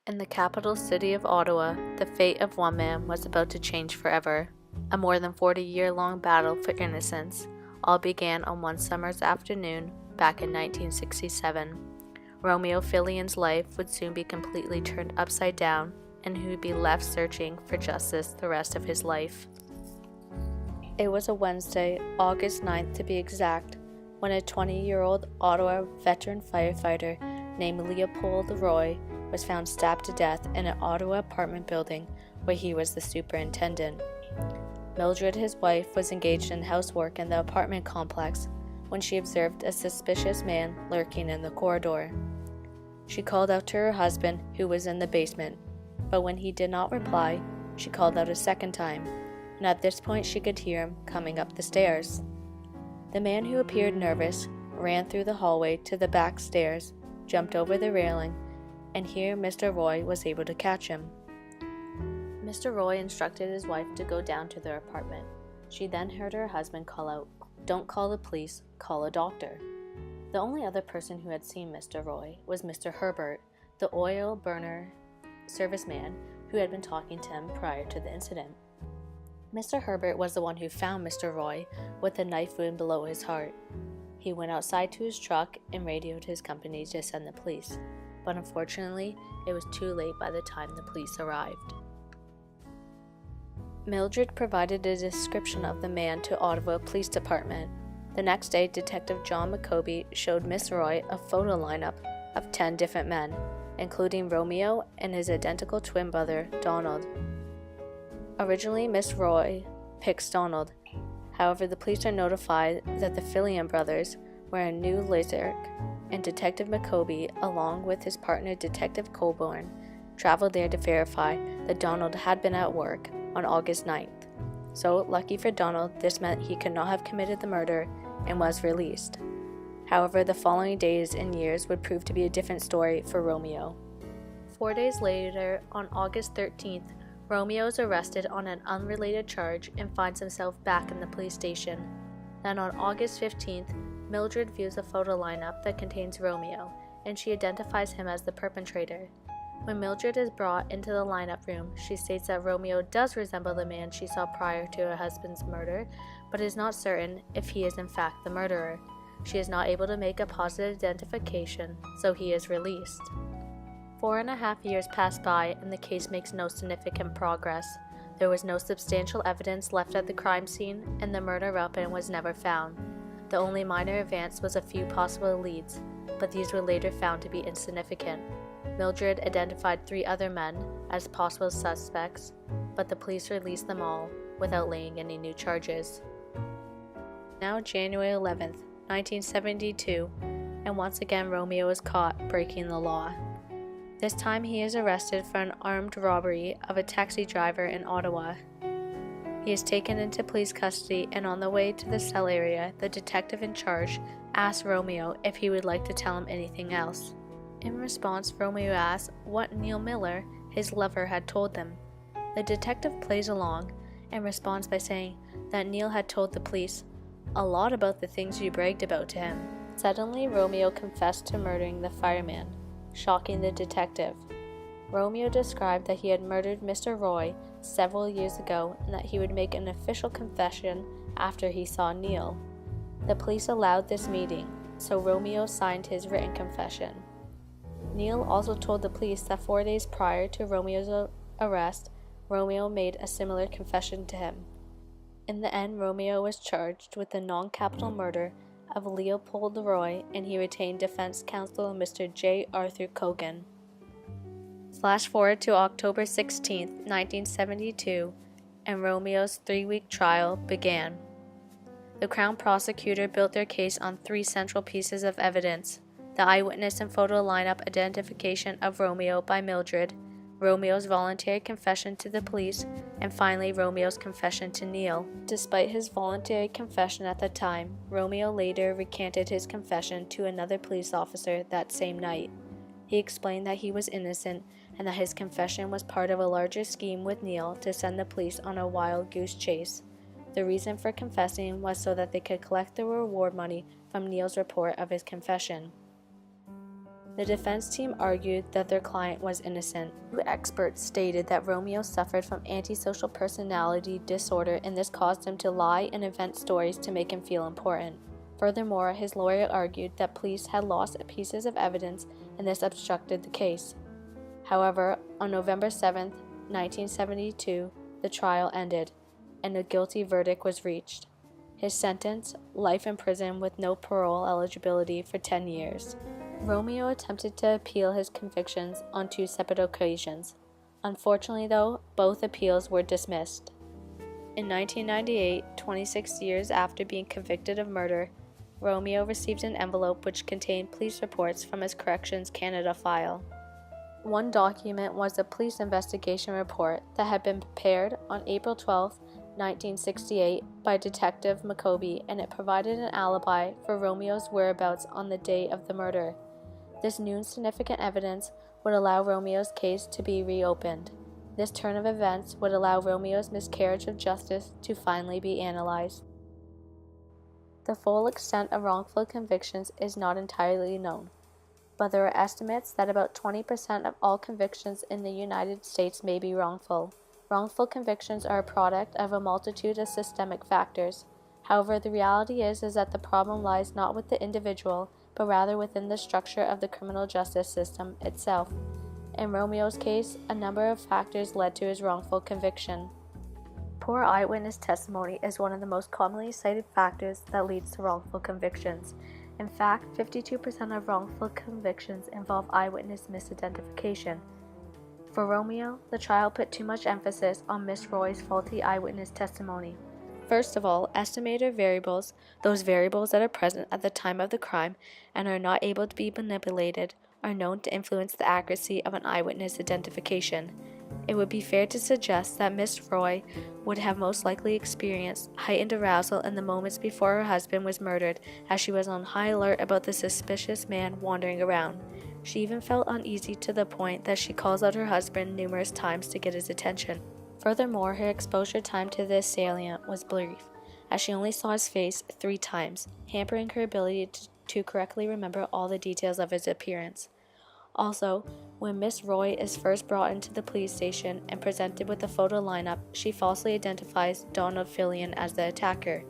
In the capital city of Ottawa, the fate of one man was about to change forever. A more than 40-year-long battle for innocence all began on one summer's afternoon back in 1967. Romeo Phillion's life would soon be completely turned upside down, and he would be left searching for justice the rest of his life. It was a Wednesday, August 9th to be exact, when a 20-year-old Ottawa veteran firefighter named Leopold Roy was found stabbed to death in an Ottawa apartment building where he was the superintendent. Mildred, his wife, was engaged in housework in the apartment complex when she observed a suspicious man lurking in the corridor. She called out to her husband, who was in the basement, but when he did not reply, she called out a second time, and at this point she could hear him coming up the stairs. The man, who appeared nervous, ran through the hallway to the back stairs, jumped over the railing, and here Mr. Roy was able to catch him. Mr. Roy instructed his wife to go down to their apartment. She then heard her husband call out, "Don't call the police, call a doctor." The only other person who had seen Mr. Roy was Mr. Herbert, the oil burner serviceman who had been talking to him prior to the incident. Mr. Herbert was the one who found Mr. Roy with a knife wound below his heart. He went outside to his truck and radioed his company to send the police, but unfortunately, it was too late by the time the police arrived. Mildred provided a description of the man to Ottawa Police Department. The next day, Detective John McCoby showed Miss Roy a photo lineup of 10 different men, including Romeo and his identical twin brother, Donald. Originally, Miss Roy picked Donald. However, the police are notified that the Phillion brothers were in New Lizard, and Detective McCoby, along with his partner Detective Colborne, traveled there to verify that Donald had been at work on August 9th. So, lucky for Donald, this meant he could not have committed the murder and was released. However, the following days and years would prove to be a different story for Romeo. 4 days later, on August 13th, Romeo is arrested on an unrelated charge and finds himself back in the police station. Then on August 15th, Mildred views a photo lineup that contains Romeo, and she identifies him as the perpetrator. When Mildred is brought into the lineup room, she states that Romeo does resemble the man she saw prior to her husband's murder, but is not certain if he is in fact the murderer. She is not able to make a positive identification, so he is released. 4.5 years pass by and the case makes no significant progress. There was no substantial evidence left at the crime scene, and the murder weapon was never found. The only minor advance was a few possible leads, but these were later found to be insignificant. Mildred identified 3 other men as possible suspects, but the police released them all without laying any new charges. Now January 11th, 1972, and once again Romeo is caught breaking the law. This time he is arrested for an armed robbery of a taxi driver in Ottawa. He is taken into police custody, and on the way to the cell area, the detective in charge asks Romeo if he would like to tell him anything else. In response, Romeo asks what Neil Miller, his lover, had told them. The detective plays along and responds by saying that Neil had told the police a lot about the things you bragged about to him. Suddenly, Romeo confessed to murdering the fireman, shocking the detective. Romeo described that he had murdered Mr. Roy several years ago and that he would make an official confession after he saw Neil. The police allowed this meeting, so Romeo signed his written confession. Neil also told the police that 4 days prior to Romeo's arrest, Romeo made a similar confession to him. In the end, Romeo was charged with the non-capital murder of Leopold Roy, and he retained defense counsel Mr. J. Arthur Cogan. Flash forward to October 16, 1972, and Romeo's 3-week trial began. The Crown prosecutor built their case on 3 central pieces of evidence: the eyewitness and photo lineup identification of Romeo by Mildred, Romeo's voluntary confession to the police, and finally Romeo's confession to Neil. Despite his voluntary confession at the time, Romeo later recanted his confession to another police officer that same night. He explained that he was innocent and that his confession was part of a larger scheme with Neil to send the police on a wild goose chase. The reason for confessing was so that they could collect the reward money from Neil's report of his confession. The defense team argued that their client was innocent. Two experts stated that Romeo suffered from antisocial personality disorder, and this caused him to lie and invent stories to make him feel important. Furthermore, his lawyer argued that police had lost pieces of evidence and this obstructed the case. However, on November 7, 1972, the trial ended, and a guilty verdict was reached. His sentence, life in prison with no parole eligibility for 10 years. Romeo attempted to appeal his convictions on 2 separate occasions. Unfortunately, though, both appeals were dismissed. In 1998, 26 years after being convicted of murder, Romeo received an envelope which contained police reports from his Corrections Canada file. One document was a police investigation report that had been prepared on April 12, 1968 by Detective McCoby, and it provided an alibi for Romeo's whereabouts on the day of the murder. This new significant evidence would allow Romeo's case to be reopened. This turn of events would allow Romeo's miscarriage of justice to finally be analyzed. The full extent of wrongful convictions is not entirely known, but there are estimates that about 20% of all convictions in the United States may be wrongful. Wrongful convictions are a product of a multitude of systemic factors. However, the reality is that the problem lies not with the individual, but rather within the structure of the criminal justice system itself. In Romeo's case, a number of factors led to his wrongful conviction. Poor eyewitness testimony is one of the most commonly cited factors that leads to wrongful convictions. In fact, 52% of wrongful convictions involve eyewitness misidentification. For Romeo, the trial put too much emphasis on Miss Roy's faulty eyewitness testimony. First of all, estimated variables, those variables that are present at the time of the crime and are not able to be manipulated, are known to influence the accuracy of an eyewitness identification. It would be fair to suggest that Miss Roy would have most likely experienced heightened arousal in the moments before her husband was murdered, as she was on high alert about the suspicious man wandering around. She even felt uneasy to the point that she calls out her husband numerous times to get his attention. Furthermore, her exposure time to the assailant was brief, as she only saw his face 3 times, hampering her ability to correctly remember all the details of his appearance. Also, when Miss Roy is first brought into the police station and presented with a photo lineup, she falsely identifies Donald Phillion as the attacker.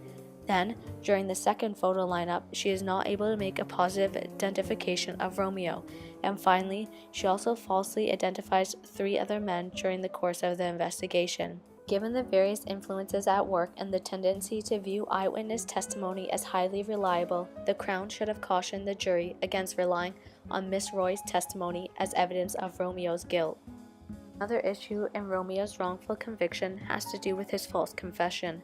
Then, during the second photo lineup, she is not able to make a positive identification of Romeo. And finally, she also falsely identifies 3 other men during the course of the investigation. Given the various influences at work and the tendency to view eyewitness testimony as highly reliable, the Crown should have cautioned the jury against relying on Miss Roy's testimony as evidence of Romeo's guilt. Another issue in Romeo's wrongful conviction has to do with his false confession.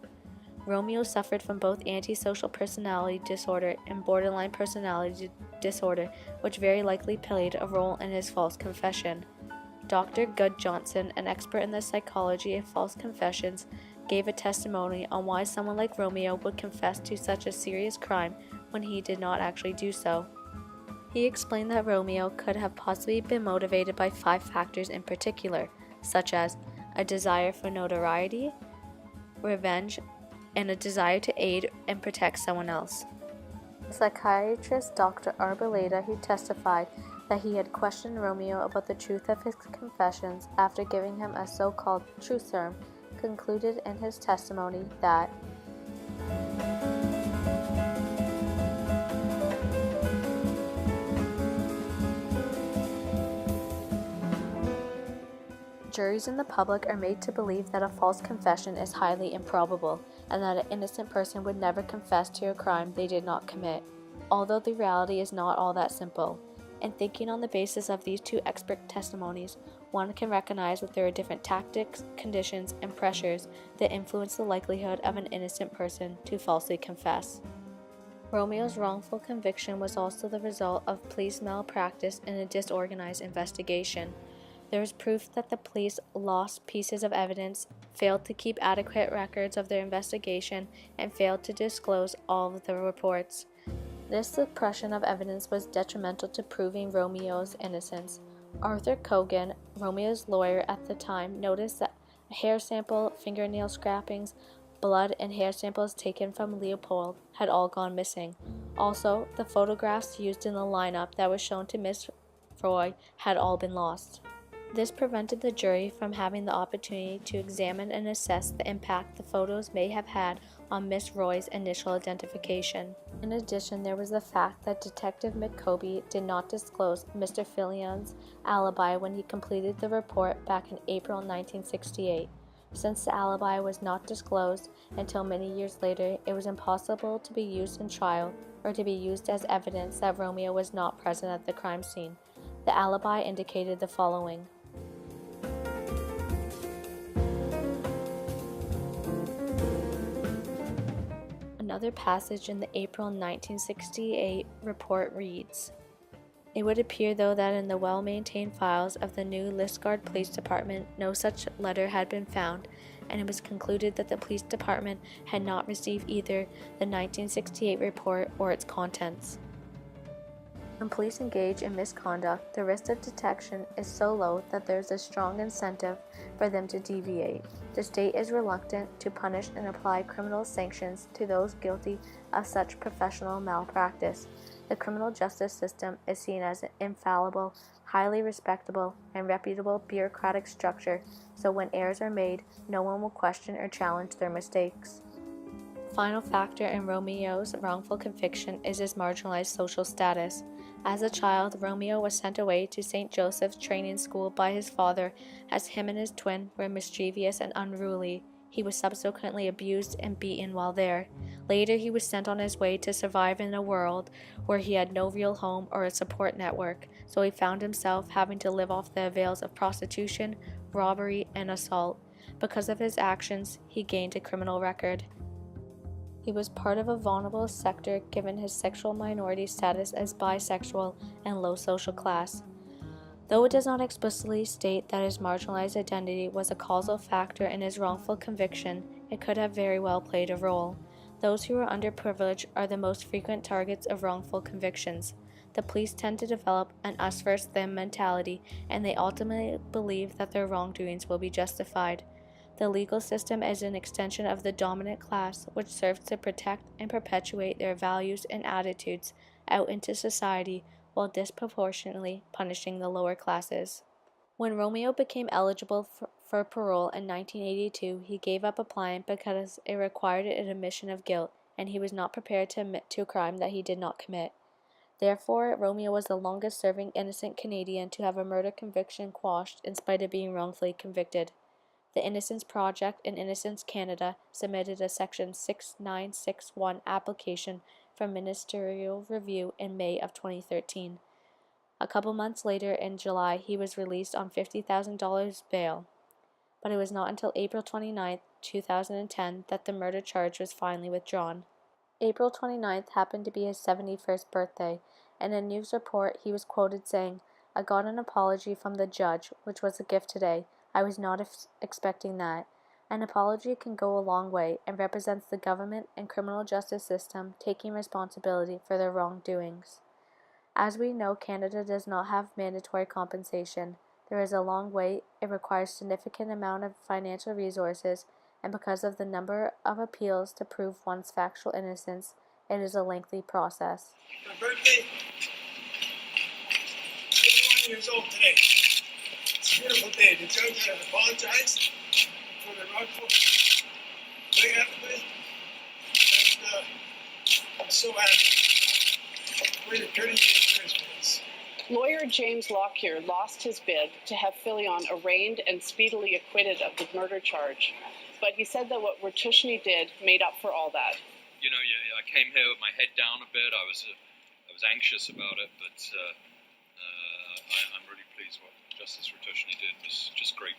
Romeo suffered from both antisocial personality disorder and borderline personality disorder, which very likely played a role in his false confession. Dr. Good Johnson, an expert in the psychology of false confessions, gave a testimony on why someone like Romeo would confess to such a serious crime when he did not actually do so. He explained that Romeo could have possibly been motivated by 5 factors in particular, such as a desire for notoriety, revenge, and a desire to aid and protect someone else. Psychiatrist Dr. Arboleda, who testified that he had questioned Romeo about the truth of his confessions after giving him a so-called truth serum, concluded in his testimony that juries and the public are made to believe that a false confession is highly improbable, and that an innocent person would never confess to a crime they did not commit, although the reality is not all that simple. In thinking on the basis of these 2 expert testimonies, one can recognize that there are different tactics, conditions, and pressures that influence the likelihood of an innocent person to falsely confess. Romeo's wrongful conviction was also the result of police malpractice in a disorganized investigation. There is proof that the police lost pieces of evidence, failed to keep adequate records of their investigation, and failed to disclose all of the reports. This suppression of evidence was detrimental to proving Romeo's innocence. Arthur Cogan, Romeo's lawyer at the time, noticed that a hair sample, fingernail scrapings, blood, and hair samples taken from Leopold had all gone missing. Also, the photographs used in the lineup that was shown to Miss Roy had all been lost. This prevented the jury from having the opportunity to examine and assess the impact the photos may have had on Miss Roy's initial identification. In addition, there was the fact that Detective McCoby did not disclose Mr. Phillion's alibi when he completed the report back in April 1968. Since the alibi was not disclosed until many years later, it was impossible to be used in trial or to be used as evidence that Romeo was not present at the crime scene. The alibi indicated the following. Another passage in the April 1968 report reads, "It would appear, though, that in the well-maintained files of the new Liskeard Police Department no such letter had been found, and it was concluded that the police department had not received either the 1968 report or its contents." When police engage in misconduct, the risk of detection is so low that there is a strong incentive for them to deviate. The state is reluctant to punish and apply criminal sanctions to those guilty of such professional malpractice. The criminal justice system is seen as an infallible, highly respectable, and reputable bureaucratic structure, so when errors are made, no one will question or challenge their mistakes. The final factor in Romeo's wrongful conviction is his marginalized social status. As a child, Romeo was sent away to St. Joseph's training school by his father, as him and his twin were mischievous and unruly. He was subsequently abused and beaten while there. Later, he was sent on his way to survive in a world where he had no real home or a support network, so he found himself having to live off the avails of prostitution, robbery, and assault. Because of his actions, he gained a criminal record. He was part of a vulnerable sector given his sexual minority status as bisexual and low social class. Though it does not explicitly state that his marginalized identity was a causal factor in his wrongful conviction, it could have very well played a role. Those who are underprivileged are the most frequent targets of wrongful convictions. The police tend to develop an us versus them mentality, and they ultimately believe that their wrongdoings will be justified. The legal system is an extension of the dominant class, which serves to protect and perpetuate their values and attitudes out into society while disproportionately punishing the lower classes. When Romeo became eligible for parole in 1982, he gave up applying because it required an admission of guilt, and he was not prepared to admit to a crime that he did not commit. Therefore, Romeo was the longest-serving innocent Canadian to have a murder conviction quashed in spite of being wrongfully convicted. The Innocence Project in Innocence Canada submitted a Section 6961 application for ministerial review in May of 2013. A couple months later, in July, he was released on $50,000 bail. But it was not until April 29, 2010 that the murder charge was finally withdrawn. April 29th happened to be his 71st birthday. In a news report, he was quoted saying, "I got an apology from the judge, which was a gift today. I was not expecting that." An apology can go a long way and represents the government and criminal justice system taking responsibility for their wrongdoings. As we know, Canada does not have mandatory compensation. There is a long wait, it requires significant amount of financial resources, and because of the number of appeals to prove one's factual innocence, it is a lengthy process. My birthday, 81 years old today. It's a beautiful day. The judge apologized for the wrongful thing happened, and I'm so happy. Waited 30 years for this. Lawyer James Lockyer lost his bid to have Phillion arraigned and speedily acquitted of the murder charge, but he said that what Ratushny did made up for all that. You know, I came here with my head down a bit. I was anxious about it, but I'm really pleased what Justice Ratushny did. It was just great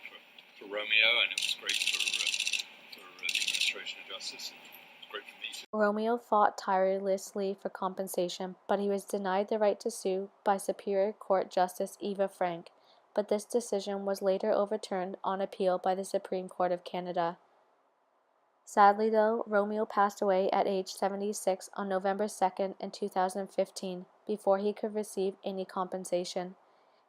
for Romeo, and it was great for the administration of justice. And it was great for me too. Romeo fought tirelessly for compensation, but he was denied the right to sue by Superior Court Justice Eva Frank, but this decision was later overturned on appeal by the Supreme Court of Canada. Sadly, though, Romeo passed away at age 76 on November 2nd in 2015, before he could receive any compensation.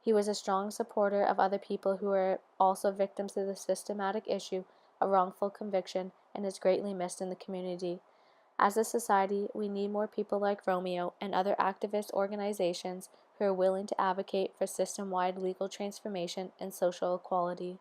He was a strong supporter of other people who are also victims of the systematic issue of wrongful conviction and is greatly missed in the community. As a society, we need more people like Romeo and other activist organizations who are willing to advocate for system-wide legal transformation and social equality.